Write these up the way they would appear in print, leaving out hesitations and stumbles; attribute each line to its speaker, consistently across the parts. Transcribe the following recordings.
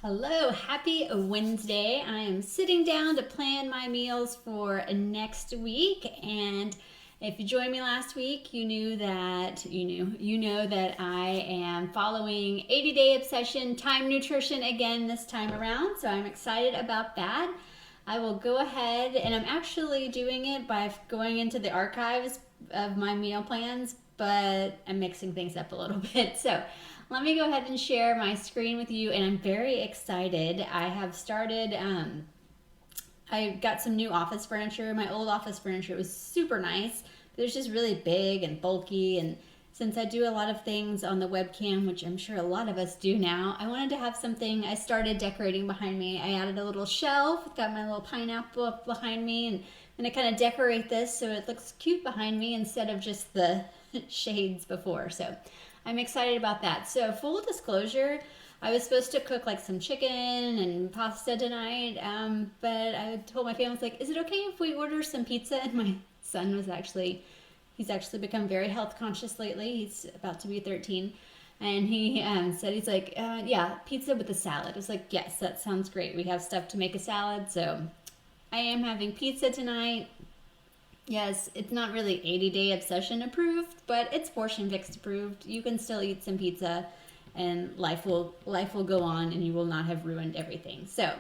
Speaker 1: Hello, happy Wednesday. I am sitting down to plan my meals for next week, and if you joined me last week, you know that I am following 80-day obsession time nutrition again this time around, so I'm excited about that. I will go ahead, and I'm actually doing it by going into the archives of my meal plans, but I'm mixing things up a little bit. So let me go ahead and share my screen with you, and I'm very excited. I have started, I got some new office furniture. My old office furniture was super nice, but it was just really big and bulky, and since I do a lot of things on the webcam, which I'm sure a lot of us do now, I wanted to have something. I started decorating behind me. I added a little shelf, got my little pineapple behind me, and I'm gonna kind of decorate this so it looks cute behind me instead of just the shades before. So I'm excited about that. So full disclosure, I was supposed to cook like some chicken and pasta tonight, but I told my family, I was like, is it okay if we order some pizza? And my son he's actually become very health conscious lately. He's about to be 13. And he said, he's like, yeah, pizza with a salad. I was like, yes, that sounds great. We have stuff to make a salad. So I am having pizza tonight. Yes, it's not really 80-day obsession approved, but it's portion fixed approved. You can still eat some pizza and life will go on and you will not have ruined everything. So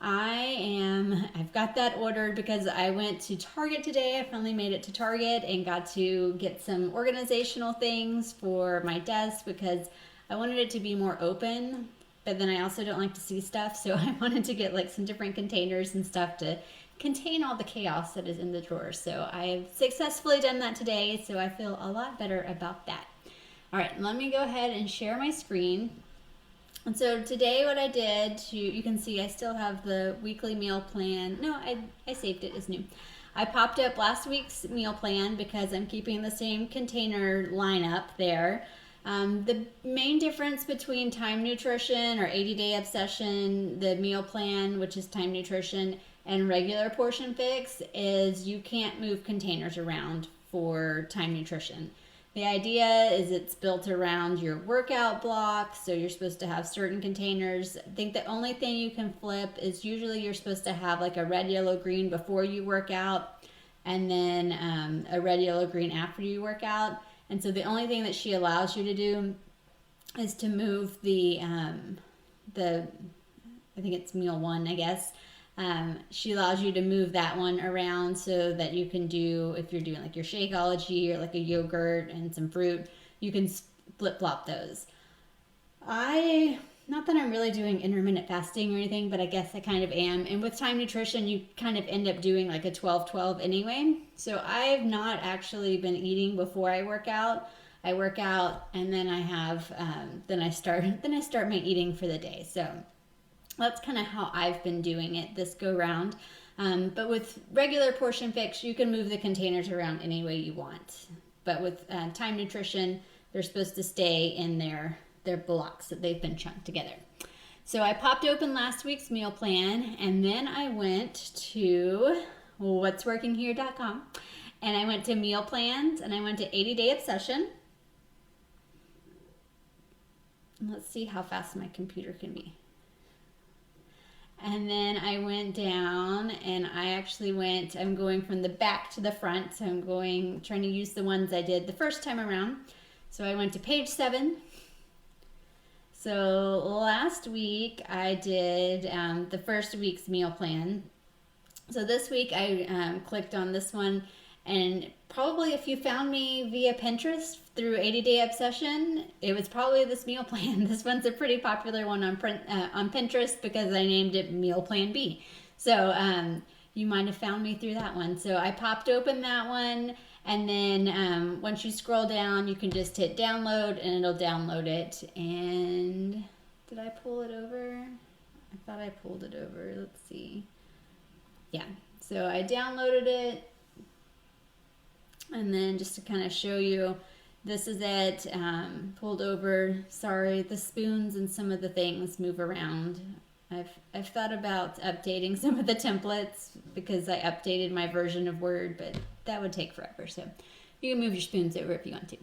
Speaker 1: I've got that ordered because I went to Target today. I finally made it to Target and got to get some organizational things for my desk because I wanted it to be more open, but then I also don't like to see stuff, so I wanted to get like some different containers and stuff to contain all the chaos that is in the drawers. So I've successfully done that today, so I feel a lot better about that. All right, let me go ahead and share my screen. And so today what I did, you can see I still have the weekly meal plan. No, I saved it as new. I popped up last week's meal plan because I'm keeping the same container lineup there. The main difference between time nutrition or 80-day obsession, the meal plan, which is time nutrition, and regular portion fix is you can't move containers around for time nutrition. The idea is it's built around your workout block, so you're supposed to have certain containers. I think the only thing you can flip is usually you're supposed to have like a red, yellow, green before you work out, and then a red, yellow, green after you work out. And so the only thing that she allows you to do is to move the I think it's meal one, I guess. She allows you to move that one around so that you can do, if you're doing like your Shakeology or like a yogurt and some fruit, you can flip-flop those. Not that I'm really doing intermittent fasting or anything, but I guess I kind of am. And with time nutrition, you kind of end up doing like a 12-12 anyway. So I've not actually been eating before I work out. I work out and then then I start my eating for the day. So that's kind of how I've been doing it this go round. But with regular portion fix, you can move the containers around any way you want. But with time nutrition, they're supposed to stay in their blocks that they've been chunked together. So I popped open last week's meal plan, and then I went to whatsworkinghere.com, and I went to meal plans, and I went to 80-day obsession. Let's see how fast my computer can be. And then I went down and I'm going from the back to the front. So I'm trying to use the ones I did the first time around. So I went to page 7. So last week I did the first week's meal plan. So this week I clicked on this one, and probably if you found me via Pinterest through 80-day obsession, it was probably this meal plan. This one's a pretty popular one on Pinterest because I named it Meal Plan B. So you might have found me through that one. So I popped open that one, and then once you scroll down, you can just hit download and it'll download it. And did I pull it over? I thought I pulled it over. Let's see. Yeah, so I downloaded it. And then just to kind of show you, this is it, pulled over. Sorry, the spoons and some of the things move around. I've thought about updating some of the templates because I updated my version of Word, but that would take forever. So you can move your spoons over if you want to.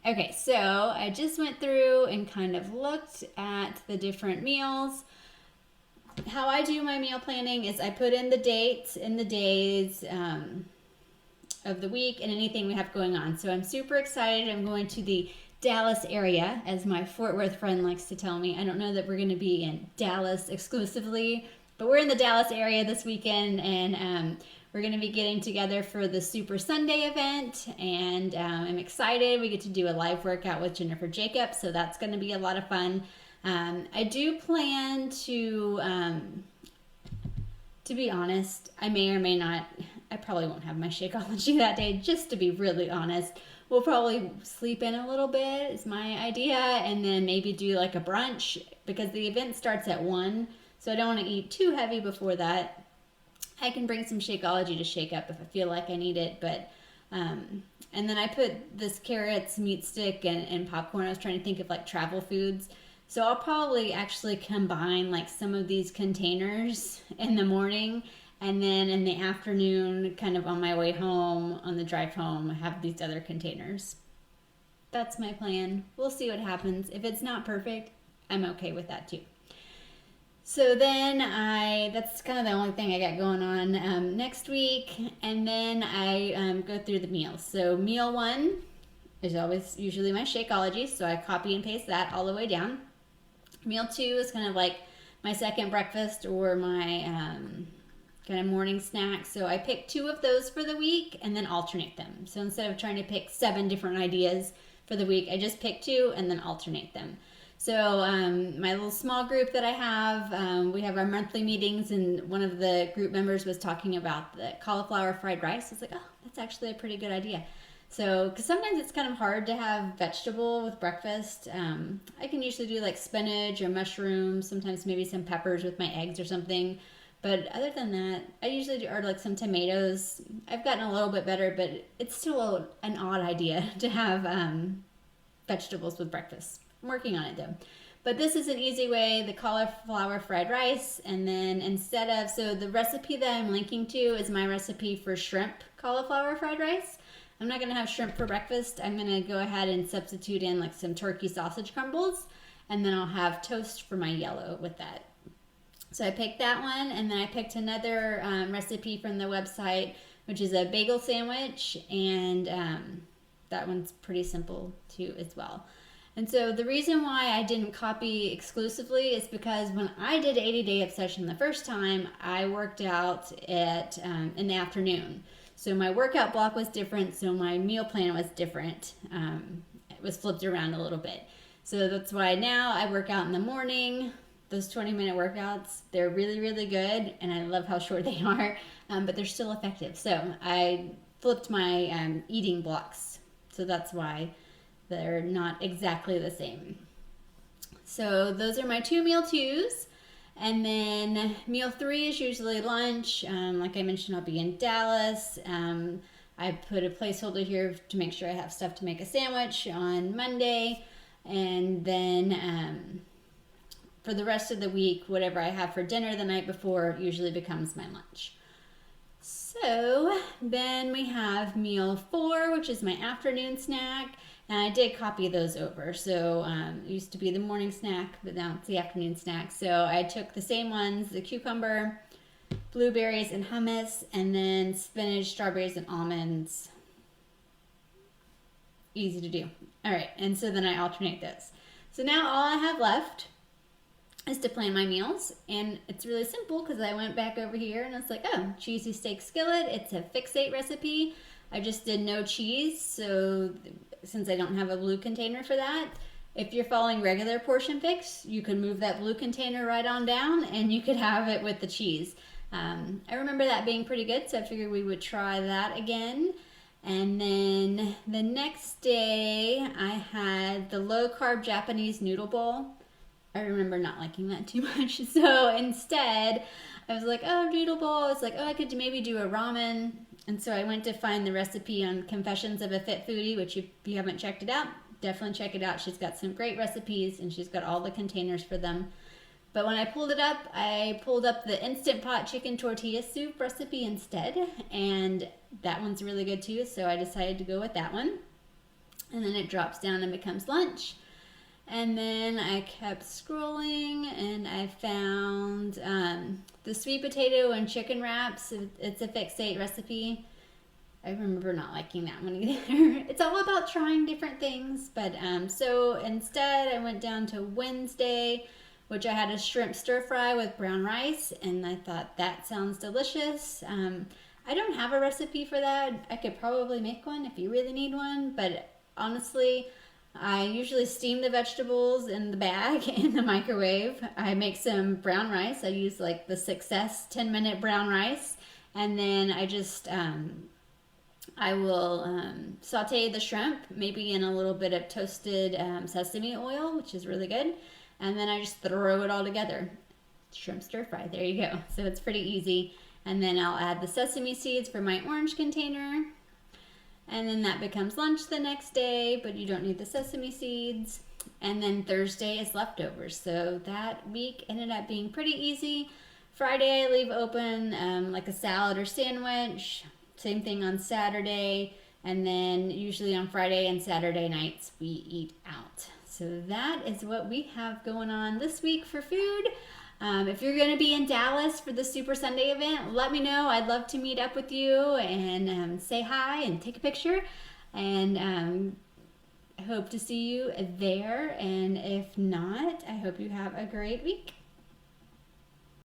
Speaker 1: Okay, so I just went through and kind of looked at the different meals. How I do my meal planning is I put in the dates and the days of the week and anything we have going on. So I'm super excited. I'm going to the Dallas area, as my Fort Worth friend likes to tell me. I don't know that we're going to be in Dallas exclusively, but we're in the Dallas area this weekend, and we're going to be getting together for the Super Sunday event, and I'm excited. We get to do a live workout with Jennifer Jacobs, so that's going to be a lot of fun. I do plan to be honest, I may or may not, I probably won't have my Shakeology that day, just to be really honest. We'll probably sleep in a little bit, is my idea, and then maybe do like a brunch, because the event starts at 1, so I don't want to eat too heavy before that. I can bring some Shakeology to shake up if I feel like I need it, but, and then I put this carrots, meat stick, and popcorn. I was trying to think of like travel foods. So I'll probably actually combine like some of these containers in the morning, and then in the afternoon, kind of on my way home, on the drive home, have these other containers. That's my plan. We'll see what happens. If it's not perfect, I'm okay with that too. So then that's kind of the only thing I got going on next week. And then I go through the meals. So meal 1 is always usually my Shakeology, so I copy and paste that all the way down. Meal 2 is kind of like my second breakfast or my kind of morning snack. So I pick 2 of those for the week and then alternate them. So instead of trying to pick 7 different ideas for the week, I just pick 2 and then alternate them. So my little small group that I have, we have our monthly meetings, and one of the group members was talking about the cauliflower fried rice. I was like, oh, that's actually a pretty good idea. So, because sometimes it's kind of hard to have vegetable with breakfast. I can usually do like spinach or mushrooms, sometimes maybe some peppers with my eggs or something. But other than that, I usually do, or like some tomatoes. I've gotten a little bit better, but it's still an odd idea to have vegetables with breakfast. I'm working on it though. But this is an easy way, the cauliflower fried rice. And then instead of, so the recipe that I'm linking to is my recipe for shrimp cauliflower fried rice. I'm not going to have shrimp for breakfast. I'm going to go ahead and substitute in like some turkey sausage crumbles, and then I'll have toast for my yellow with that. So I picked that one, and then I picked another recipe from the website, which is a bagel sandwich, and that one's pretty simple too as well. And so the reason why I didn't copy exclusively is because when I did 80-Day Obsession the first time, I worked out in the afternoon. So my workout block was different, so my meal plan was different. It was flipped around a little bit. So that's why now I work out in the morning. Those 20-minute workouts, they're really, really good, and I love how short they are, but they're still effective. So I flipped my eating blocks, so that's why they're not exactly the same. So those are my 2 meal 2s. And then meal 3 is usually lunch. Like I mentioned, I'll be in Dallas. I put a placeholder here to make sure I have stuff to make a sandwich on Monday. And then for the rest of the week, whatever I have for dinner the night before usually becomes my lunch. So then we have meal 4, which is my afternoon snack. And I did copy those over. So it used to be the morning snack, but now it's the afternoon snack. So I took the same ones, the cucumber, blueberries, and hummus, and then spinach, strawberries, and almonds. Easy to do. All right, and so then I alternate those. So now all I have left is to plan my meals, and it's really simple because I went back over here and it's like, oh, cheesy steak skillet. It's a fixate recipe. I just did no cheese, so since I don't have a blue container for that, if you're following regular portion fix, you could move that blue container right on down and you could have it with the cheese. I remember that being pretty good, so I figured we would try that again. And then the next day, I had the low-carb Japanese noodle bowl. I remember not liking that too much, so instead, I was like, oh, noodle bowl. It's like, oh, I could maybe do a ramen. And so I went to find the recipe on Confessions of a Fit Foodie, which if you haven't checked it out, definitely check it out. She's got some great recipes, and she's got all the containers for them. But when I pulled it up, I pulled up the Instant Pot Chicken Tortilla Soup recipe instead, and that one's really good too, so I decided to go with that one. and then it drops down and becomes lunch. And then I kept scrolling and I found the sweet potato and chicken wraps. It's a fixate recipe. I remember not liking that one either. It's all about trying different things. But so instead, I went down to Wednesday, which I had a shrimp stir fry with brown rice, and I thought that sounds delicious. I don't have a recipe for that. I could probably make one if you really need one, but honestly, I usually steam the vegetables in the bag in the microwave. I make some brown rice. I use like the Success 10-minute brown rice, and then I will saute the shrimp, maybe in a little bit of toasted sesame oil, which is really good. And then I just throw it all together. Shrimp stir fry, there you go. So it's pretty easy. And then I'll add the sesame seeds for my orange container. And then that becomes lunch the next day, but you don't need the sesame seeds. And then Thursday is leftovers. So that week ended up being pretty easy. Friday I leave open like a salad or sandwich. Same thing on Saturday. And then usually on Friday and Saturday nights we eat out. So that is what we have going on this week for food. If you're going to be in Dallas for the Super Sunday event, let me know. I'd love to meet up with you and say hi and take a picture. And I hope to see you there. And if not, I hope you have a great week.